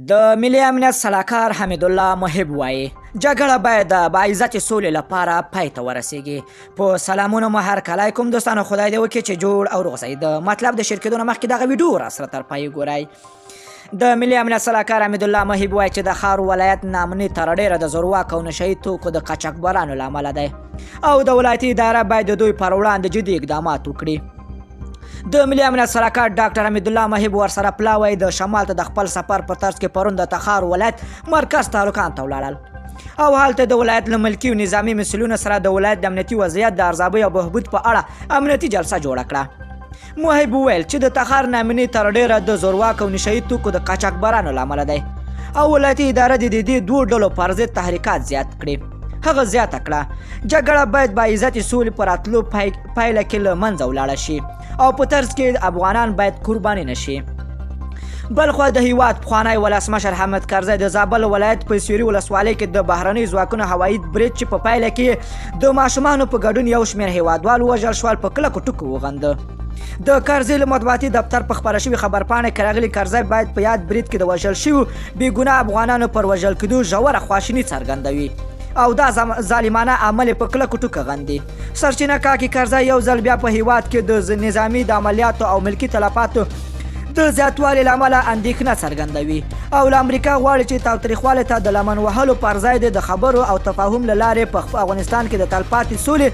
د ملي امنیت سلاکار حمید الله محب وایي جګړه باید د باعزتې سولې لپاره پای ته ورسیږي. په سلامونه مو هرکلی کوم دوستانو، خدای دې وکړي چې جوړ او روغ شئ. د مطلب د شیر کېدو نه مخکې دغه ویډیو راسره تر پایه ګورئ. د ملي امنیت سلاکار حمید الله محب وایي چې د ښار ولایت نامني تر ډېره د زورواکو او نشه یي توکو د قاچاقبرانو له امله دی او د ولایتي اداره باید د دوی پر وړاندې جدي اقدامات وکړي. د ملي امنیت سلاکار ډاکټر حمید الله محب ورسره پلاوی د شمال ته د خپل سفر په طرز کې پرون د تخار ولایت مرکز تالوکان ته ولاړل او هلته د ولایت له ملکي او نظامي مسؤلینو سره د ولایت د امنیتي وضعیت د ارزیابۍ او بهبود په اړه امنیتي جلسه جوړه کړه. محب وویل چې د تخار نامني تر ډېره د زورواکو او نشه یي توکو د قاچاقبرانو له امله دی او ولایتي اداره د دې دوو ډلو پر ضد تحریکات زیات کړي. هغه زیاته کړه جګړه باید باعزتې سولې په راتلو پایله کې له منځه ولاړه شي او په طرز کې افغانان باید قرباني نه شي. بلخوا د هیواد پخوانی ولسمشر حامد کرزی د زابل ولایت په سیوري ولسوالۍ کې د بهرنۍ ځواکونو هوایي برید چې په پایله کې د ماشومانو په ګډون یو شمېر هیوادوال ووژل شول په کلکو ټکو وغنده. د کرزي له مطبوعاتي دفتر په خپره شوې خبرپاڼه کې راغلي کرزی باید په یاد برید کې د وژل شویو بېګناه افغانانو پر وژل کېدو ژوره خواشیني څرګندوي او دا ظالمانه عمل په کلکو ټکو غندي. سرچینه کاکي کرزی یو ځل بیا په هیواد کې د نظامي د عملیاتو او ملکي تلفاتو د زیاتوالي له امله اندېښنه څرګندوي او له امریکا غواړي چې تاوتریخوالي ته د لمن وهلو پر ځای د خبرو او تفاهم له لارې په افغانستان کې د تلپاتې سولې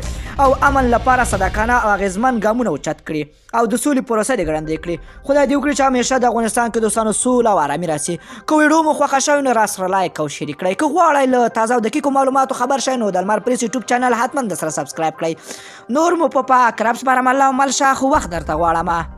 او امن لپاره صادقانه او اغېزمن ګامونه اوچت کړي او د سولې پروسه دې ګړندۍ کړي. خدای دې وکړي چې همیشه د افغانستان کې دوستانو سوله او ارامي راسي. که ویډیو مو خوښه شوې نو راسره لایک او شریک کړئ. که غواړئ له تازه او دقیقو معلوماتو خبر شئ نو د لمر پریس یوټیوب چینل حتما د سره سبسکرایب کړئ. نور مو په پاک رب سپارم. الله مل شه، خو وخت درته غواړم.